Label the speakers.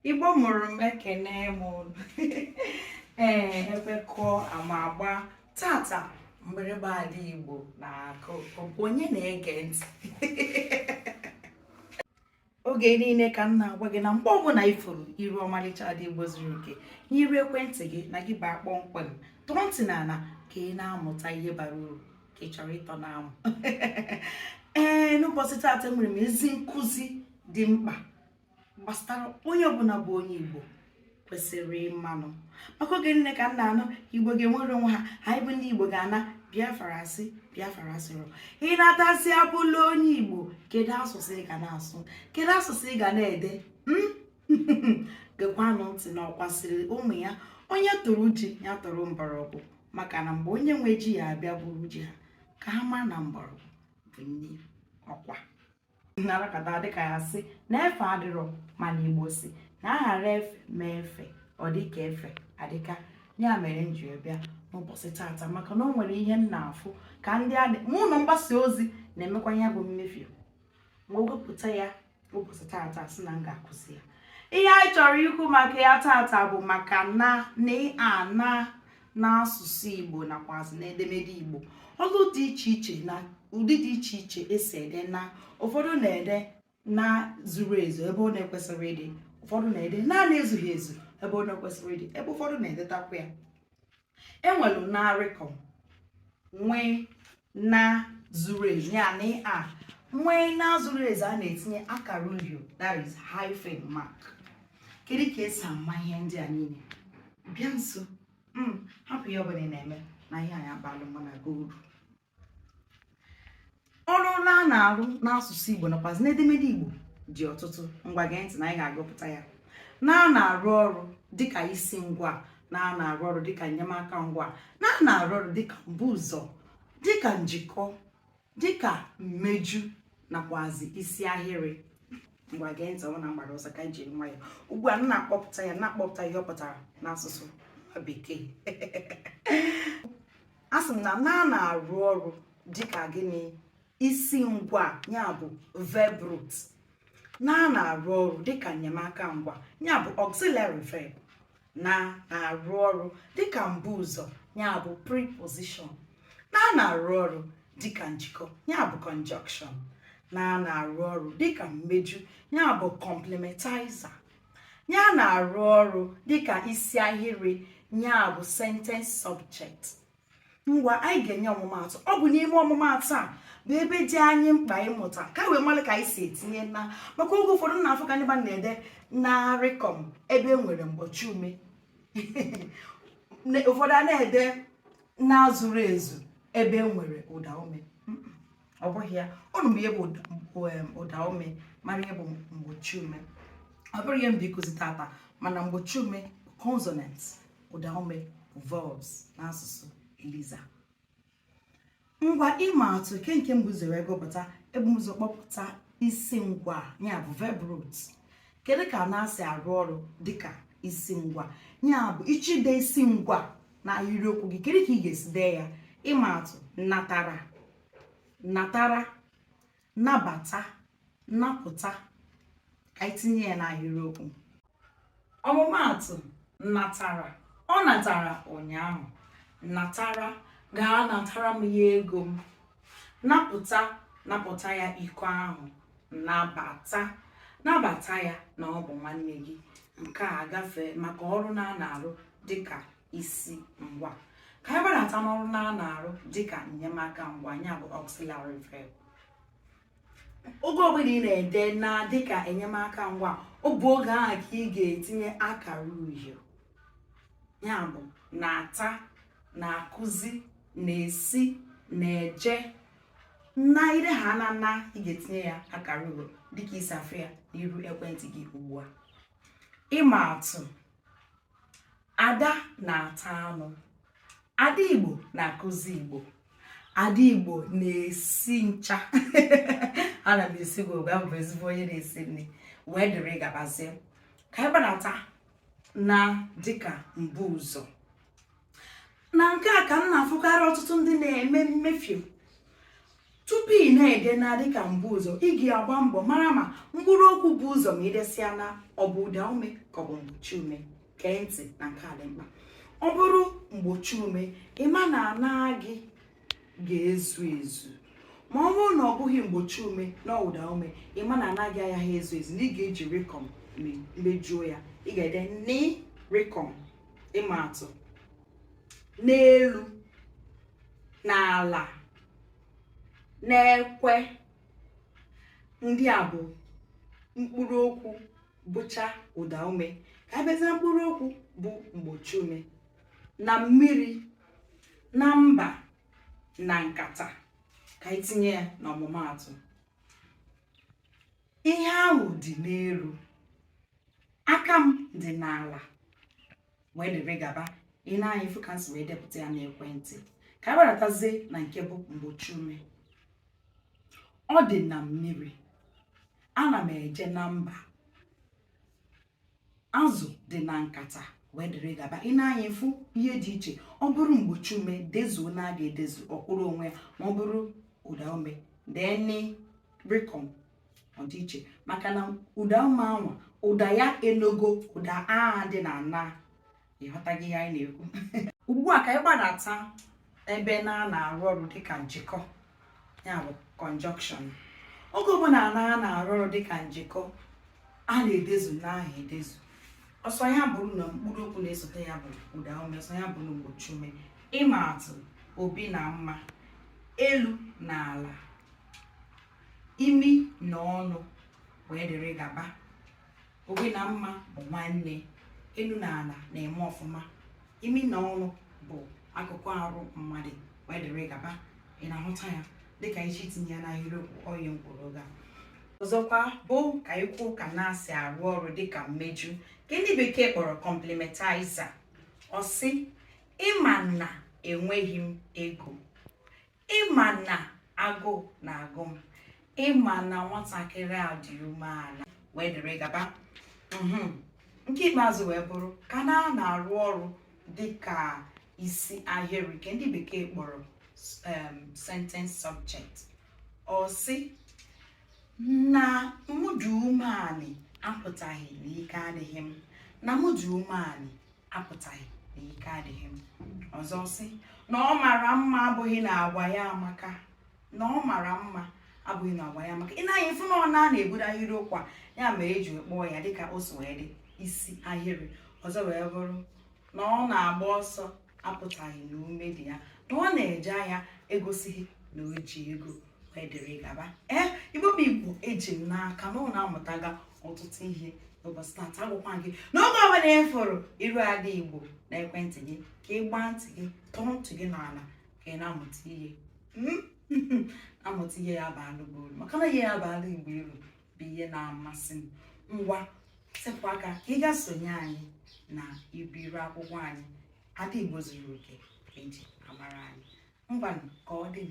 Speaker 1: Igbo mụrụ m ekene m unu. Ebekọ ama agba tata mgbịrịgba ala Igbo na-akụ onye na-ege ntị. Oge niile ka m na-agwa gị na mgbe ọbụla ifuru iru ọmalịcha dị Igbo zuru oke n'iru ekwentị gị na gị baa kpọmkwem tụọ ntị n'ala ka ị na-amụta ihe bara uru ka ị chọrọ ịtọ na-amụ. N'ụbọchị tata enwere m ezi nkụzi dị mkpa gbasara onye ọbụla bụ onye Igbo kwesịrị ịmanụ. Maka oge niile ka m na-anụ Igbo ga-enwere onwe ha, anyị bụ ndị Igbo ga-ana Biafra asị Biafra asịrọ. Ị na-atasị abụla onye Igbo, kedu asụsụ ị ga na-asụ, kedu asụsụ ị ga na-ede? Gekwanụ ntị na ọkwasịrị ụmụ ya onye tụrụ ji ya tụrụ mgbọrọgwụ, maka na mgbe onye nwe ji ya abịa buru ji ha ka ha mara na mgbọrọgwụ bụ nne ọkwa. Narakata dịka ya sị na efe adịrọ mana Igbo si na aghara efe mee efe ọ dịka efe adịka. Ya mere m ji bịa n'ụbọchị tata maka na o nwere ihe m na-afụ ka ndị mụ na mgbasa ozi na-emekwa ya bụ mmefu. Ma wepụta ya ụbọchị tata sị na m ga-akụzi ya. Ihe anyị chọrọ ikwu maka ya tata bụ maka n'asụsụ Igbo nakwazi n'edemede Igbo. Ọlụ dị iche iche na ụdị dị iche iche esi ede na ụfọdụ na-ede na zuru ezu ebe ọ na-ekwesịrị ịdị, ụfọdụ na-ede na na-ezughị ezu ebe ọ na-ekwesịrị ịdị, ebe ụfọdụ na-edetakwa ya. Enwelu na rịkọm nwee na zuru ezu, ya na nwee na zuru ezu a na-etinye akara uhie, that is hyphen mark. Kedu ka esi ama ihe ndị a niile? Bịa nso, hapụ ya ọbụla ị na-eme na ihe anyị abalụ mma na gold. Ọrụ a na-arụ n'asụsụ Igbo nakwazi n'edemede Igbo dị ọtụtụ. Ngwa gee ntị na anyị ga-agụpụta ya. Na-arụ ọrụ dịka isi ngwa, na-arụ ọrụ dịka enyemaka ngwa, na-arụ ọrụ dịka mbụ ụzọ, dịka njikọ, dịka mmeju nakwazi isi ahịrị. Ngwa gee ntị ọ na mgbara ọsọ ka iji nwa ya. Ugbu a na-akpọpụta ya, na-akpọpụta ihe ọ pụtara n'asụsụ bekee. A sị m na arụ ọrụ dịka gịnị? Isi ngwa, ya bụ verb root. Na-arụ ọrụ dịka enyemaka ngwa, ya bụ auxiliary verb. Na-arụ ọrụ dịka mbụ ụzọ, ya bụ preposition. Na-arụ ọrụ dịka njikọ, ya bụ conjunction. Na-arụ ọrụ dịka mmeju, ya bụ complementizer. Na-arụ ọrụ dịka isi ahịrị, ya bụ sentence subject. Ngwa anyị ga-enye ọmụmaatụ. Ọ bụ n'ime ọmụmaatụ a bụ ebe dị anyị mkpa ịmụta ka wee mara ka anyị si etinye na, maka oge ụfọdụ na-afụ ka ndị mmadụ na-ede na rịkọm ebe e nwere mgbochi ume. Ụfọdụ a na-ede na zuru ezu ebe e nwere ụda ume. Ọ bụghị ya. Ọnụ bụ ihe bụ ụda ume, mara ihe bụ mgbochi ume. Ọ bụrụ ihe mbụ ịkụzi tata, mana mgbochi ume bụ consonants, ụda ume bụ verbs n'asụsụ Eliza. Ngwa ịma atụ nke mbụ ụzọ wee gụpụta ebe ụzọ kpọpụta isi ngwa, ya bụ verb root. Kedu ka na-asị arụ ọrụ dịka isi ngwa? Ya bụ ichide isi ngwa na ahịrịokwu gị, kedu ka ị ga-esi dee ya? Ịma atụ: natara, natara, nabata, napụta. Ka itinye ya na ahịrịokwu. Ọmụmaatụ: natara, ọ natara ụnyaahụ. Natara, gaa natara m ya ego m. Napụta, napụta ya iko ahụ. Nabata, nabata ya na ọ bụ nwanne gị. Nke a gafee maka ọrụ na-arụ dịka isi ngwa. Ka anyị gbanata n'ọrụ na-arụ dịka enyemaka ngwa, ya bụ auxiliary verb. Oge ọbụla ị na-ede na dịka enyemaka ngwa, ọ bụ oge ahụ ka ị ga-etinye akara uhie, ya bụ na-ata, na-akụzi, na-esi, na-eje. Na ire ha na ị ga-etinye ya akara uhie dịka isi afọ ya n'iru ekwentị gị ugbu a. Ịma atụ: Ada na-ata anụ. Ada Igbo na-akụzi Igbo. Ada Igbo na-esi ncha. Ana m esi gị oge, abụ ezigbo onye na-esi nri, wee dịrị gabazie. Ka anyị gbanata na dịka mbụ ụzọ. Na nke a ka m na-afụkarị ọtụtụ ndị na-eme mmefu. tupu ị na-ede na dịka mbụ ụzọ ị ga-agba mbọ mara ma mkpụrụ okwu bụ ụzọ ma idesịa na ọ bụ ụda ume ka ọ bụ mgbochi ume. Gee ntị na nke a dị mkpa. Ọ bụrụ mgbochi ume ịma na ana gị ga-ezu ezu, ma ọ bụrụ na ọ bụghị mgbochi ume na ụda ume ịma na anaghị agaghị ezu ezu, na ị ga-eji rịkọm mejuo ya. Ị ga-ede ni rịkọm, ịma atụ, n'elu, n'ala, n'ekwe. Ndị a bụ mkpụrụ okwu bụcha ụda ume. Ka abịazie mkpụrụ okwu bụ mgbochi ume: na mmiri, na mba, na nkata. Ka anyị tinye ya n'ọmụmaatụ. Ihe ahụ dị n'elu, aka m dị n'ala, wee dịrị gaba. Ị na-anya ifu ka m si wee depụta ya n'ekwentị. Ka anyị gbadatazie na nke bụ mgbochi ume. Ọ dị na mmiri, ana m eje na mba, azụ dị na nkata, wee dịrị gaba. Ị na-anya ifu ihe dị iche. Ọ bụrụ mgbochi ume dezuo na aga edezu ọkwụrụ onwe ya, ma ọ bụrụ ụda ume deni rịkọm ọ dị iche, maka na ụda ume anwa ụda ya enogo ụda a dị na ana. Ịghọtaghị ihe anyị na-ekwu? Ugbu a ka anyị gbadata ebe na-arụ ọrụ dịka njikọ, ya bụ conjunction. Oge ọbụla na-arụ ọrụ dịka njikọ, a na-edezu n'aha edezu. Ọsọ ya bụrụ na mkpụrụ okwu na-esote ya bụ ụda ume, ọsọ ya bụrụ mgbochi ume. Ịma atụ: obi na mma, elu na ala, imi na ọnụ, wee dịrị gaba. Obi na mma bụ nwanne, elu na ala na-eme ọfụma, imi na ọnụ bụ akụkụ arụ mmadụ, wee dịrị gaba. Ị na-ahụta ya dịka iji tinye ya n'ahịrịokwu oyi mkpụrụ oge. Ọzọkwa bụ ka ikwu ka na-asị arụ ọrụ dịka mmeju, nke ndị bekee kpọrọ complementizer. Ọ sị: ịma na enweghị m ego, ịma na agụụ na-agụ m, ịma na nwatakịrị a dị umeala, wee dịrị gaba. Nke ikpeazụ wee bụrụ ka na-arụ ọrụ dịka isi ahịrị, nke ndị bekee kpọrọ sentence subject. Ọ sị: na mụ dị umeala apụtaghị na ike adịghị m, na mụ dị umeala apụtaghị na ike adịghị m. Ọzọ sị: na ọ mara mma abụghị na agwa ya amaka, na ọ mara mma abụghị na agwa ya amaka. Ị na-anya ifu na ọ na-ebudo ahịrịokwu a, ya mere eji kpọọ ya dịka o so wee dị isi ahịrị. Ọzọ wee bụrụ na ọ na-agba ọsọ apụtaghị na ume dị ya, na ọ na-eje ahịa egosighị na o ji ego, wee dịrị gaba. Igbo bụ Igbo eji m n'aka na ọ na-amụtaga ọtụtụ ihe n'ụbọchị taata. Agwụkwa gị n'oge ọbụla ị fụrụ iru ada Igbo na ekwentị gị, ka ị gbaa ntị gị, tọrọ ntị gị n'ala, ka ị na-amụta ihe. Amụta ihe ya abalị uru, maka na ihe ya abalị Igbo uru bụ ihe na-amasị m. Ngwa sepụ aka ka ị ga sonye anyị na ibiru akwụkwọ anyị. Ada Igbo zuru oke eji amara anyị. Ngwa ka ọ dị.